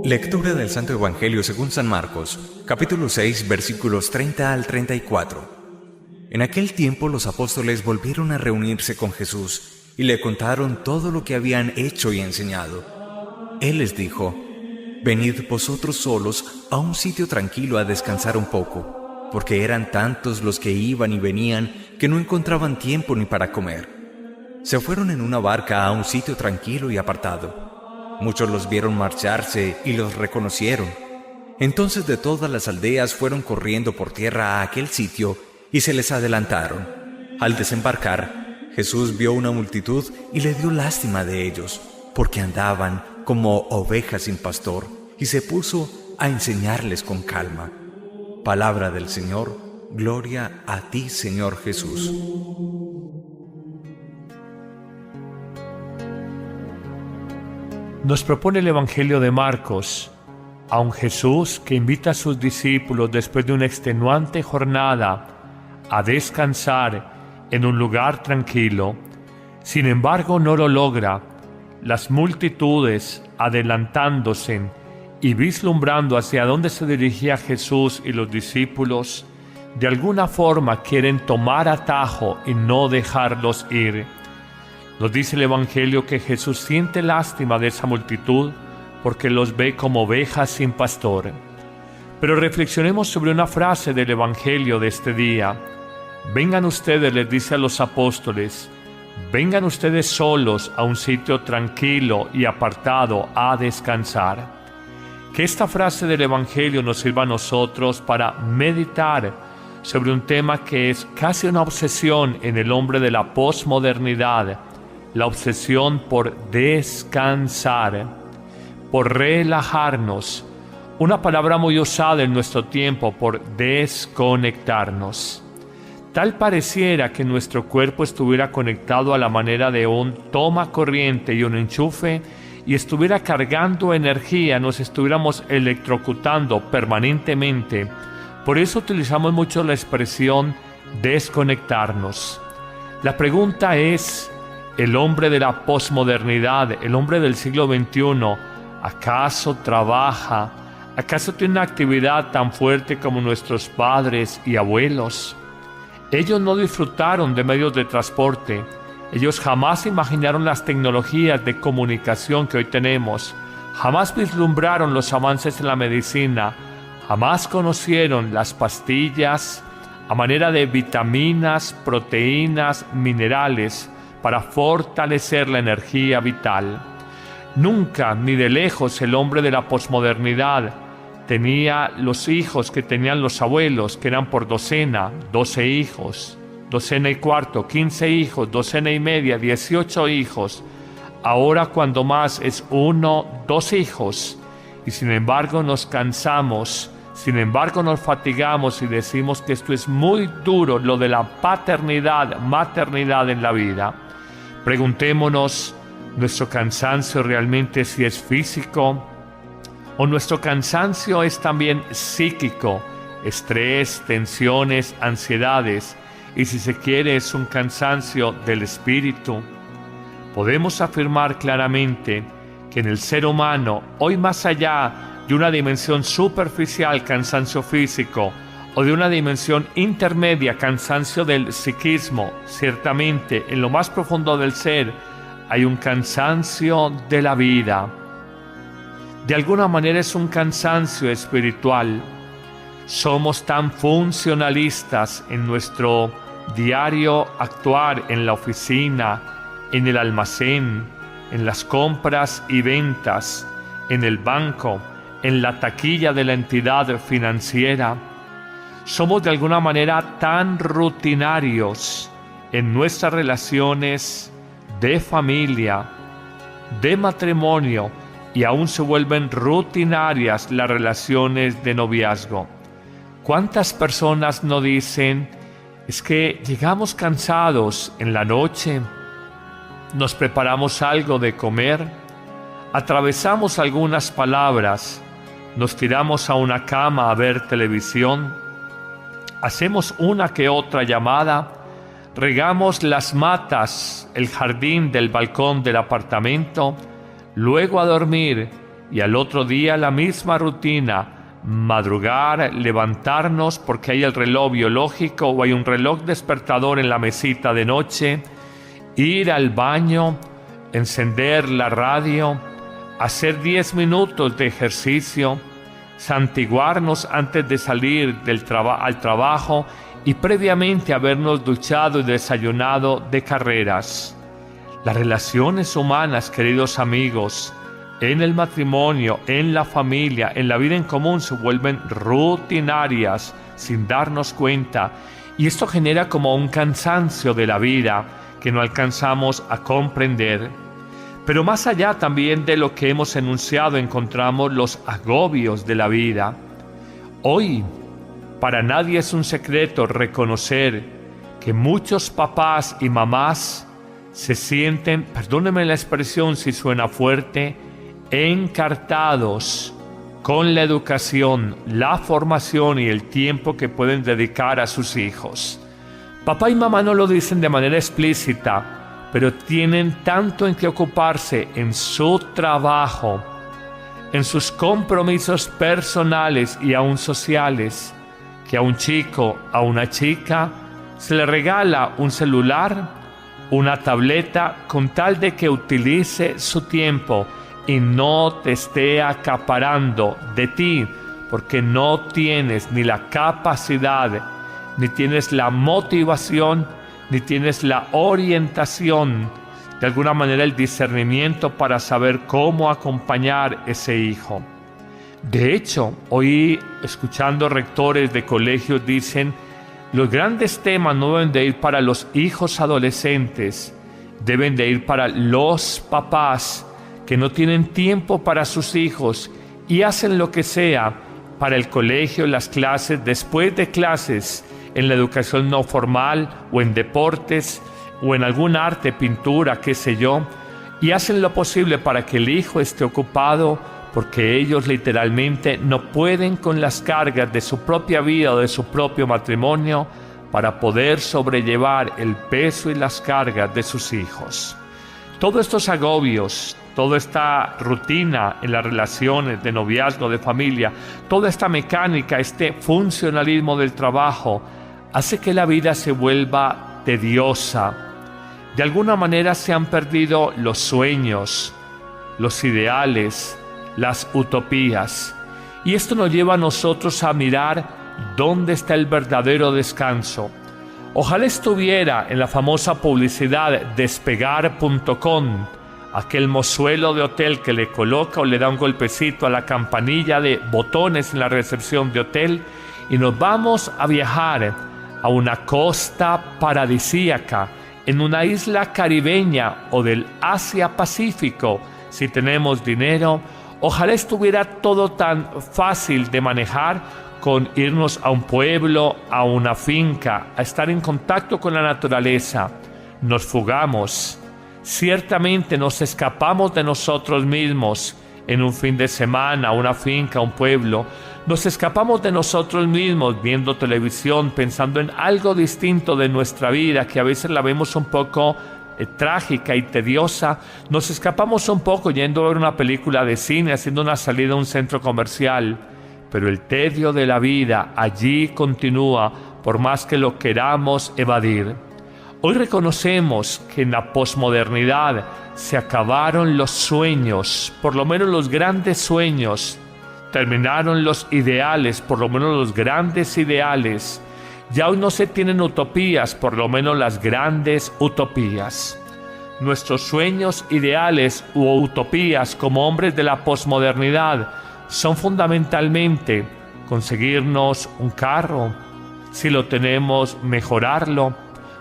Lectura del Santo Evangelio según San Marcos, capítulo 6, versículos 30 al 34. En aquel tiempo los apóstoles volvieron a reunirse con Jesús y le contaron todo lo que habían hecho y enseñado. Él les dijo: «Venid vosotros solos a un sitio tranquilo a descansar un poco», porque eran tantos los que iban y venían que no encontraban tiempo ni para comer. Se fueron en una barca a un sitio tranquilo y apartado. Muchos los vieron marcharse y los reconocieron. Entonces de todas las aldeas fueron corriendo por tierra a aquel sitio y se les adelantaron. Al desembarcar, Jesús vio una multitud y le dio lástima de ellos, porque andaban como ovejas sin pastor, y se puso a enseñarles con calma. Palabra del Señor, gloria a ti, Señor Jesús. Nos propone el Evangelio de Marcos a un Jesús que invita a sus discípulos después de una extenuante jornada a descansar en un lugar tranquilo. Sin embargo, no lo logra. Las multitudes, adelantándose y vislumbrando hacia dónde se dirigía Jesús y los discípulos, de alguna forma quieren tomar atajo y no dejarlos ir. Nos dice el Evangelio que Jesús siente lástima de esa multitud porque los ve como ovejas sin pastor. Pero reflexionemos sobre una frase del Evangelio de este día. Vengan ustedes, les dice a los apóstoles, vengan ustedes solos a un sitio tranquilo y apartado a descansar. Que esta frase del Evangelio nos sirva a nosotros para meditar sobre un tema que es casi una obsesión en el hombre de la posmodernidad, la obsesión por descansar, por relajarnos, una palabra muy usada en nuestro tiempo, por desconectarnos. Tal pareciera que nuestro cuerpo estuviera conectado a la manera de un toma corriente y un enchufe y estuviera cargando energía, nos estuviéramos electrocutando permanentemente. Por eso utilizamos mucho la expresión desconectarnos. La pregunta es: el hombre de la posmodernidad, el hombre del siglo XXI, ¿acaso trabaja? ¿Acaso tiene una actividad tan fuerte como nuestros padres y abuelos? Ellos no disfrutaron de medios de transporte. Ellos jamás imaginaron las tecnologías de comunicación que hoy tenemos. Jamás vislumbraron los avances en la medicina. Jamás conocieron las pastillas a manera de vitaminas, proteínas, minerales, para fortalecer la energía vital. Nunca, ni de lejos, el hombre de la posmodernidad tenía los hijos que tenían los abuelos, que eran por docena, 12 hijos, docena y cuarto, 15 hijos, docena y media, 18 hijos. Ahora cuando más es 1, 2 hijos. Y sin embargo nos cansamos, sin embargo nos fatigamos y decimos que esto es muy duro, lo de la paternidad, maternidad en la vida. Preguntémonos, ¿nuestro cansancio realmente si es físico? ¿O nuestro cansancio es también psíquico? Estrés, tensiones, ansiedades, y si se quiere es un cansancio del espíritu. Podemos afirmar claramente que en el ser humano, hoy más allá de una dimensión superficial, cansancio físico, o de una dimensión intermedia, cansancio del psiquismo, ciertamente en lo más profundo del ser hay un cansancio de la vida. De alguna manera es un cansancio espiritual. Somos tan funcionalistas en nuestro diario actuar, en la oficina, en el almacén, en las compras y ventas, en el banco, en la taquilla de la entidad financiera. Somos de alguna manera tan rutinarios en nuestras relaciones de familia, de matrimonio, y aún se vuelven rutinarias las relaciones de noviazgo. ¿Cuántas personas no dicen: es que llegamos cansados en la noche, nos preparamos algo de comer, atravesamos algunas palabras, nos tiramos a una cama a ver televisión, hacemos una que otra llamada, regamos las matas, el jardín del balcón del apartamento, luego a dormir y al otro día la misma rutina, madrugar, levantarnos porque hay el reloj biológico o hay un reloj despertador en la mesita de noche, ir al baño, encender la radio, hacer 10 minutos de ejercicio, santiguarnos antes de salir al trabajo y previamente habernos duchado y desayunado de carreras. Las relaciones humanas, queridos amigos, en el matrimonio, en la familia, en la vida en común se vuelven rutinarias sin darnos cuenta, y esto genera como un cansancio de la vida que no alcanzamos a comprender. Pero más allá también de lo que hemos enunciado encontramos los agobios de la vida. Hoy, para nadie es un secreto reconocer que muchos papás y mamás se sienten, perdónenme la expresión si suena fuerte, encartados con la educación, la formación y el tiempo que pueden dedicar a sus hijos. Papá y mamá no lo dicen de manera explícita, pero tienen tanto en que ocuparse en su trabajo, en sus compromisos personales y aún sociales, que a un chico, a una chica, se le regala un celular, una tableta, con tal de que utilice su tiempo y no te esté acaparando de ti, porque no tienes ni la capacidad, ni tienes la motivación, ni tienes la orientación, de alguna manera el discernimiento para saber cómo acompañar ese hijo. De hecho, hoy escuchando rectores de colegios dicen, los grandes temas no deben de ir para los hijos adolescentes, deben de ir para los papás que no tienen tiempo para sus hijos y hacen lo que sea para el colegio, las clases, después de clases, en la educación no formal o en deportes o en algún arte, pintura, qué sé yo, y hacen lo posible para que el hijo esté ocupado porque ellos literalmente no pueden con las cargas de su propia vida o de su propio matrimonio para poder sobrellevar el peso y las cargas de sus hijos. Todos estos agobios, toda esta rutina en las relaciones de noviazgo, de familia, toda esta mecánica, este funcionalismo del trabajo, hace que la vida se vuelva tediosa. De alguna manera se han perdido los sueños, los ideales, las utopías. Y esto nos lleva a nosotros a mirar dónde está el verdadero descanso. Ojalá estuviera en la famosa publicidad despegar.com, aquel mozuelo de hotel que le coloca o le da un golpecito a la campanilla de botones en la recepción de hotel y nos vamos a viajar a una costa paradisíaca, en una isla caribeña o del Asia-Pacífico, si tenemos dinero. Ojalá estuviera todo tan fácil de manejar con irnos a un pueblo, a una finca, a estar en contacto con la naturaleza. Nos fugamos. Ciertamente nos escapamos de nosotros mismos en un fin de semana, una finca, un pueblo. Nos escapamos de nosotros mismos viendo televisión, pensando en algo distinto de nuestra vida, que a veces la vemos un poco trágica y tediosa. Nos escapamos un poco yendo a ver una película de cine, haciendo una salida a un centro comercial. Pero el tedio de la vida allí continúa, por más que lo queramos evadir. Hoy reconocemos que en la posmodernidad se acabaron los sueños, por lo menos los grandes sueños. Terminaron los ideales, por lo menos los grandes ideales. Ya hoy no se tienen utopías, por lo menos las grandes utopías. Nuestros sueños ideales u utopías como hombres de la posmodernidad son fundamentalmente conseguirnos un carro, si lo tenemos, mejorarlo,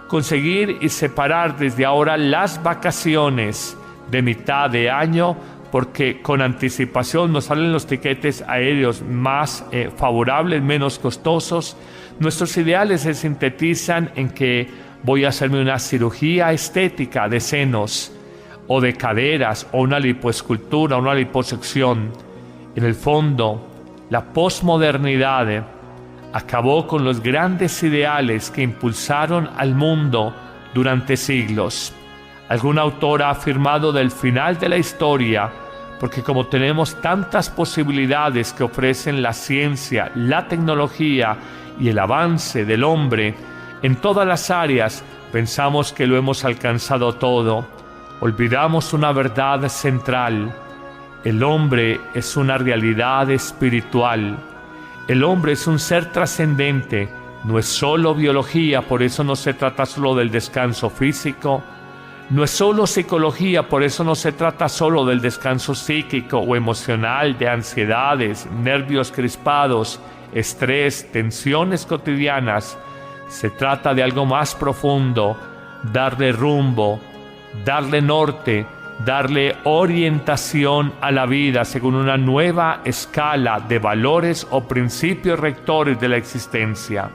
conseguir y separar desde ahora las vacaciones de mitad de año, porque con anticipación nos salen los tiquetes aéreos más favorables, menos costosos. Nuestros ideales se sintetizan en que voy a hacerme una cirugía estética de senos o de caderas o una lipoescultura, una liposección. En el fondo, la posmodernidad acabó con los grandes ideales que impulsaron al mundo durante siglos. Algún autor ha afirmado del final de la historia porque como tenemos tantas posibilidades que ofrecen la ciencia, la tecnología y el avance del hombre en todas las áreas, pensamos que lo hemos alcanzado todo. Olvidamos una verdad central: el hombre es una realidad espiritual. El hombre es un ser trascendente, no es solo biología, por eso no se trata solo del descanso físico. No es solo psicología, por eso no se trata solo del descanso psíquico o emocional, de ansiedades, nervios crispados, estrés, tensiones cotidianas. Se trata de algo más profundo: darle rumbo, darle norte, darle orientación a la vida según una nueva escala de valores o principios rectores de la existencia.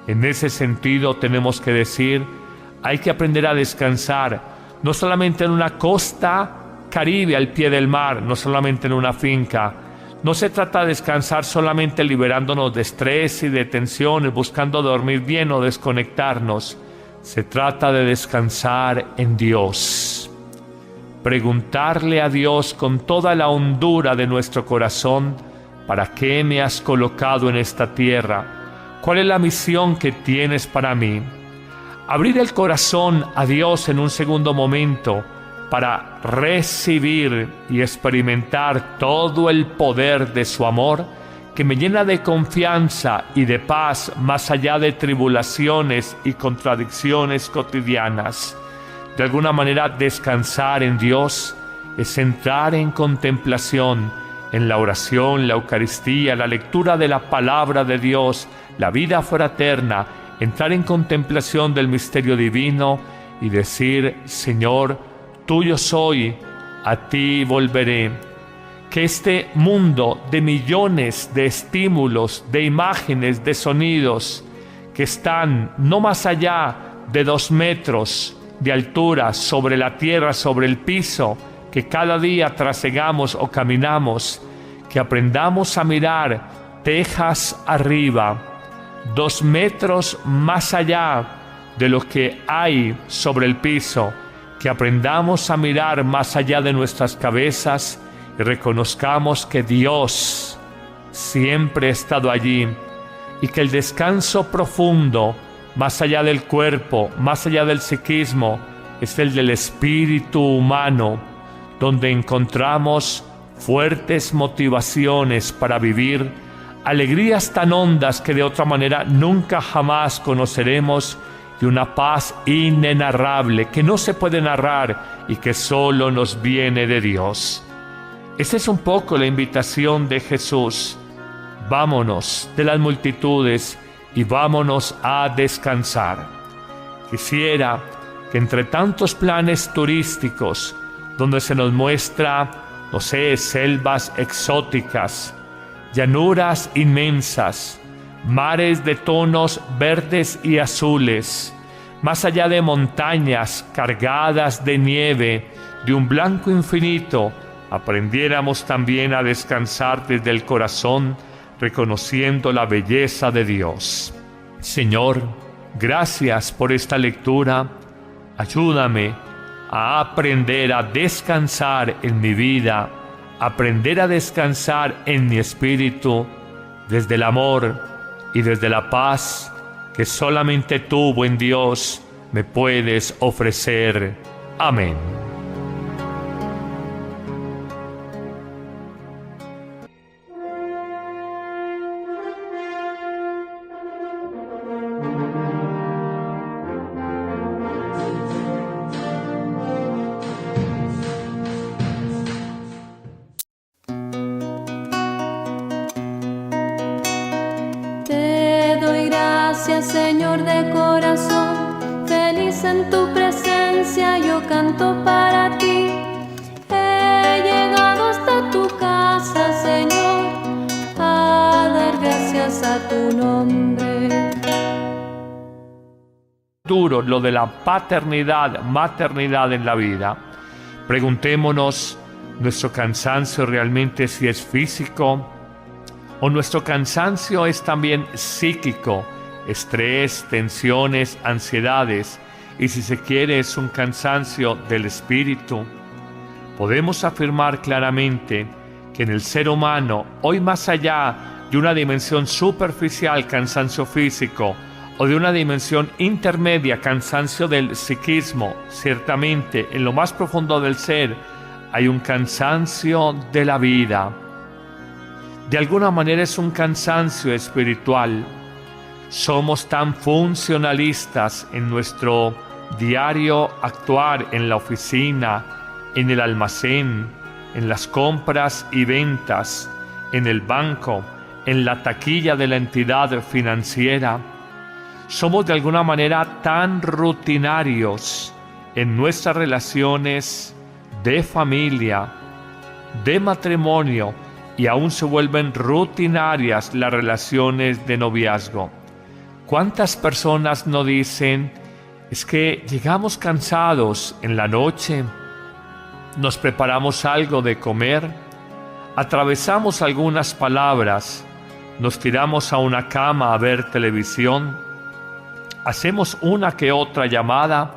En ese sentido tenemos que decir: hay que aprender a descansar, no solamente en una costa caribe al pie del mar, no solamente en una finca. No se trata de descansar solamente liberándonos de estrés y de tensiones, buscando dormir bien o desconectarnos. Se trata de descansar en Dios. Preguntarle a Dios con toda la hondura de nuestro corazón: ¿para qué me has colocado en esta tierra? ¿Cuál es la misión que tienes para mí? Abrir el corazón a Dios en un segundo momento para recibir y experimentar todo el poder de su amor, que me llena de confianza y de paz más allá de tribulaciones y contradicciones cotidianas. De alguna manera, descansar en Dios es entrar en contemplación, en la oración, la Eucaristía, la lectura de la palabra de Dios, la vida fraterna, entrar en contemplación del misterio divino y decir: Señor, tuyo soy, a ti volveré. Que este mundo de millones de estímulos, de imágenes, de sonidos, que están no más allá de 2 metros de altura sobre la tierra, sobre el piso, que cada día trasegamos o caminamos, que aprendamos a mirar tejas arriba, 2 metros más allá de lo que hay sobre el piso, que aprendamos a mirar más allá de nuestras cabezas y reconozcamos que Dios siempre ha estado allí, y que el descanso profundo, más allá del cuerpo, más allá del psiquismo, es el del espíritu humano, donde encontramos fuertes motivaciones para vivir, alegrías tan hondas que de otra manera nunca jamás conoceremos, y una paz inenarrable que no se puede narrar y que solo nos viene de Dios. Esa es un poco la invitación de Jesús. Vámonos de las multitudes y vámonos a descansar. Quisiera que entre tantos planes turísticos, donde se nos muestra, selvas exóticas, llanuras inmensas, mares de tonos verdes y azules, más allá de montañas cargadas de nieve, de un blanco infinito, aprendiéramos también a descansar desde el corazón, reconociendo la belleza de Dios. Señor, gracias por esta lectura. Ayúdame a aprender a descansar en mi vida, aprender a descansar en mi espíritu, desde el amor y desde la paz que solamente tú, buen Dios, me puedes ofrecer. Amén. Señor de corazón, feliz en tu presencia, yo canto para ti. He llegado hasta tu casa, Señor, a dar gracias a tu nombre. Duro lo de la paternidad, maternidad en la vida. Preguntémonos, ¿nuestro cansancio realmente si es físico? ¿O nuestro cansancio es también psíquico? Estrés, tensiones, ansiedades, y si se quiere es un cansancio del espíritu. podemos afirmar claramente que en el ser humano, hoy más allá de una dimensión superficial, cansancio físico, o de una dimensión intermedia, cansancio del psiquismo, ciertamente en lo más profundo del ser hay un cansancio de la vida. De alguna manera es un cansancio espiritual. Somos tan funcionalistas en nuestro diario actuar, en la oficina, en el almacén, en las compras y ventas, en el banco, en la taquilla de la entidad financiera. Somos de alguna manera tan rutinarios en nuestras relaciones de familia, de matrimonio, y aún se vuelven rutinarias las relaciones de noviazgo. ¿Cuántas personas no dicen, es que llegamos cansados en la noche, nos preparamos algo de comer, atravesamos algunas palabras, nos tiramos a una cama a ver televisión, hacemos una que otra llamada,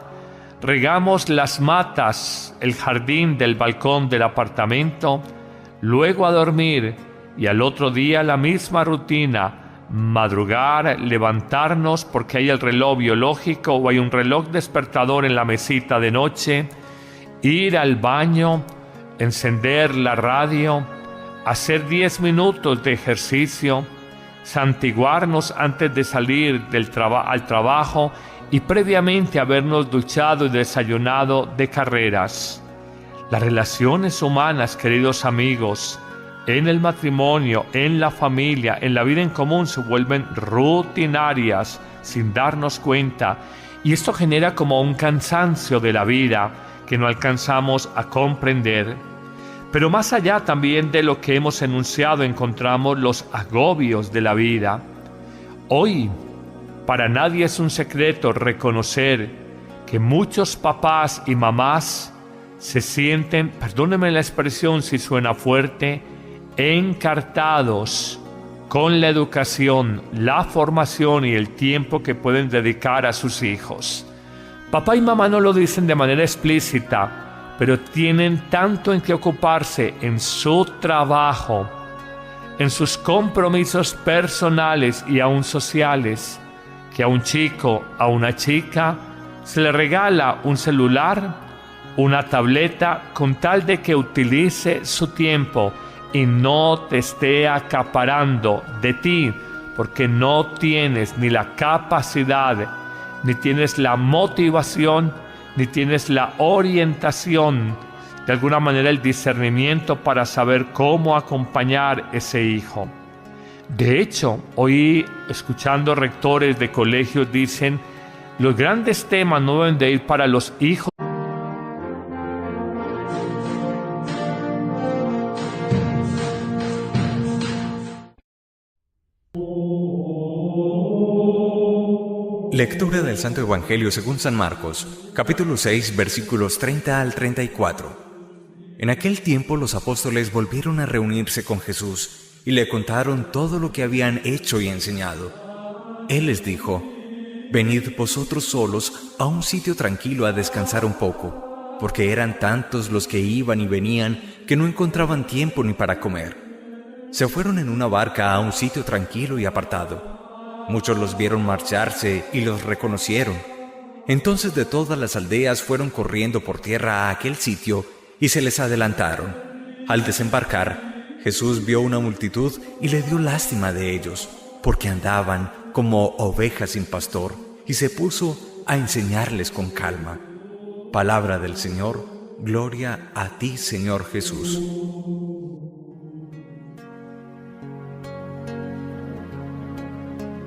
regamos las matas, el jardín del balcón del apartamento, luego a dormir y al otro día la misma rutina, madrugar, levantarnos porque hay el reloj biológico o hay un reloj despertador en la mesita de noche, ir al baño, encender la radio, hacer 10 minutos de ejercicio, santiguarnos antes de salir al trabajo y previamente habernos duchado y desayunado de carreras. Las relaciones humanas, queridos amigos, en el matrimonio, en la familia, en la vida en común se vuelven rutinarias sin darnos cuenta, y esto genera como un cansancio de la vida que no alcanzamos a comprender. Pero más allá también de lo que hemos enunciado encontramos los agobios de la vida. Hoy, para nadie es un secreto reconocer que muchos papás y mamás se sienten, perdónenme la expresión si suena fuerte, encartados con la educación, la formación y el tiempo que pueden dedicar a sus hijos. Papá y mamá no lo dicen de manera explícita, pero tienen tanto en que ocuparse en su trabajo, en sus compromisos personales y aún sociales, que a un chico, a una chica, se le regala un celular, una tableta, con tal de que utilice su tiempo y no te esté acaparando de ti, porque no tienes ni la capacidad, ni tienes la motivación, ni tienes la orientación, de alguna manera el discernimiento para saber cómo acompañar ese hijo. De hecho, hoy escuchando rectores de colegios dicen, los grandes temas no deben de ir para los hijos. Lectura del Santo Evangelio según San Marcos, capítulo 6, versículos 30 al 34. En aquel tiempo los apóstoles volvieron a reunirse con Jesús y le contaron todo lo que habían hecho y enseñado. Él les dijo, «Venid vosotros solos a un sitio tranquilo a descansar un poco», porque eran tantos los que iban y venían que no encontraban tiempo ni para comer. Se fueron en una barca a un sitio tranquilo y apartado. Muchos los vieron marcharse y los reconocieron. Entonces de todas las aldeas fueron corriendo por tierra a aquel sitio y se les adelantaron. Al desembarcar, Jesús vio una multitud y le dio lástima de ellos, porque andaban como ovejas sin pastor, y se puso a enseñarles con calma. Palabra del Señor, gloria a ti, Señor Jesús.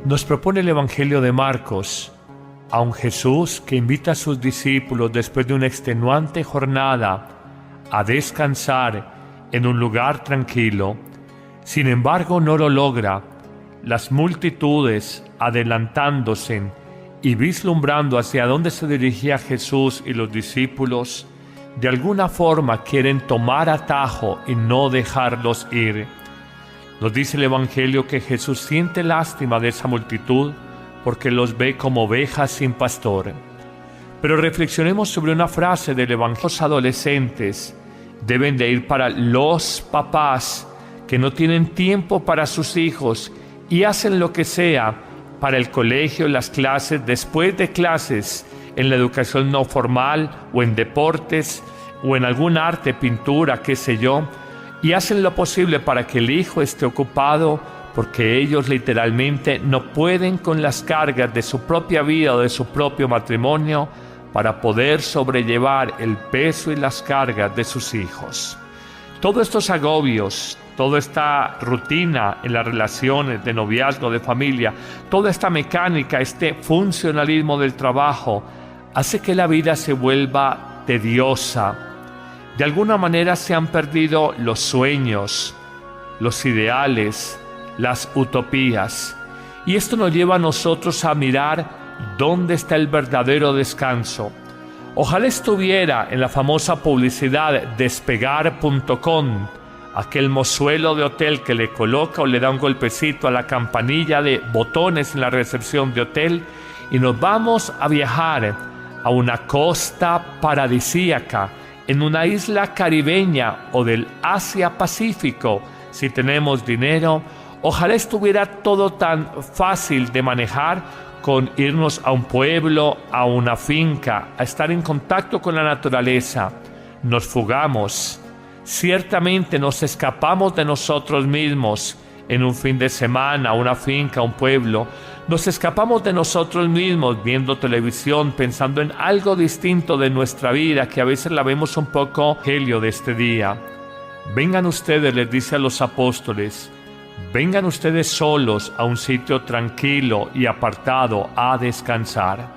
Nos propone el Evangelio de Marcos a un Jesús que invita a sus discípulos después de una extenuante jornada a descansar en un lugar tranquilo. Sin embargo, no lo logra. Las multitudes, adelantándose y vislumbrando hacia dónde se dirigía Jesús y los discípulos, de alguna forma quieren tomar atajo y no dejarlos ir. Nos dice el Evangelio que Jesús siente lástima de esa multitud porque los ve como ovejas sin pastor. Pero reflexionemos sobre una frase del Evangelio. Los adolescentes deben de ir para los papás que no tienen tiempo para sus hijos y hacen lo que sea para el colegio, las clases, después de clases, en la educación no formal o en deportes o en algún arte, pintura, qué sé yo, y hacen lo posible para que el hijo esté ocupado, porque ellos literalmente no pueden con las cargas de su propia vida o de su propio matrimonio para poder sobrellevar el peso y las cargas de sus hijos. Todos estos agobios, toda esta rutina en las relaciones de noviazgo, de familia, toda esta mecánica, este funcionalismo del trabajo, hace que la vida se vuelva tediosa. De alguna manera se han perdido los sueños, los ideales, las utopías. Y esto nos lleva a nosotros a mirar dónde está el verdadero descanso. Ojalá estuviera en la famosa publicidad despegar.com, aquel mozuelo de hotel que le coloca o le da un golpecito a la campanilla de botones en la recepción de hotel y nos vamos a viajar a una costa paradisíaca, en una isla caribeña o del Asia-Pacífico, si tenemos dinero. Ojalá estuviera todo tan fácil de manejar con irnos a un pueblo, a una finca, a estar en contacto con la naturaleza. Nos fugamos. Ciertamente nos escapamos de nosotros mismos en un fin de semana, a una finca, a un pueblo. Nos escapamos de nosotros mismos viendo televisión, pensando en algo distinto de nuestra vida, que a veces la vemos un poco helio de este día. Vengan ustedes, les dice a los apóstoles, vengan ustedes solos a un sitio tranquilo y apartado a descansar.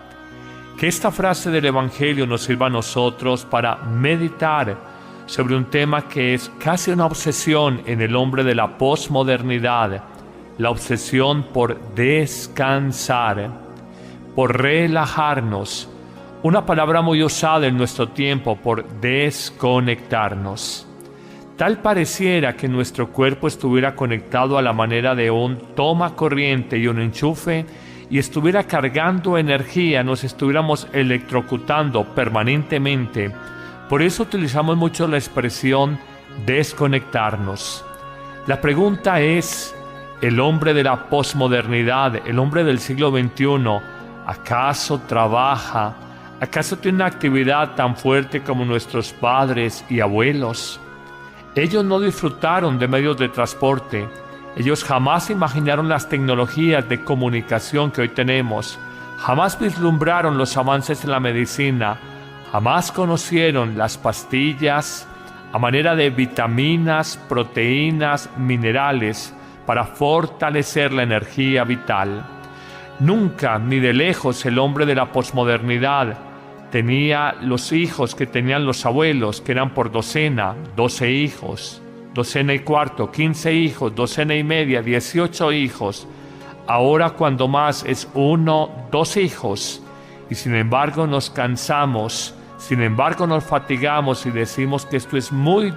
Que esta frase del Evangelio nos sirva a nosotros para meditar sobre un tema que es casi una obsesión en el hombre de la posmodernidad, la obsesión por descansar, por relajarnos, una palabra muy usada en nuestro tiempo, por desconectarnos. Tal pareciera que nuestro cuerpo estuviera conectado a la manera de un toma corriente y un enchufe y estuviera cargando energía, nos estuviéramos electrocutando permanentemente. Por eso utilizamos mucho la expresión desconectarnos. La pregunta es, ¿el hombre de la posmodernidad, el hombre del siglo XXI, acaso trabaja? ¿Acaso tiene una actividad tan fuerte como nuestros padres y abuelos? Ellos no disfrutaron de medios de transporte. Ellos jamás imaginaron las tecnologías de comunicación que hoy tenemos. Jamás vislumbraron los avances en la medicina. Jamás conocieron las pastillas a manera de vitaminas, proteínas, minerales para fortalecer la energía vital. Nunca, ni de lejos, el hombre de la posmodernidad tenía los hijos que tenían los abuelos, que eran por docena, 12 hijos, docena y cuarto, 15 hijos, docena y media, 18 hijos. Ahora cuando más es 1, 2 hijos. Y sin embargo nos cansamos, sin embargo nos fatigamos y decimos que esto es muy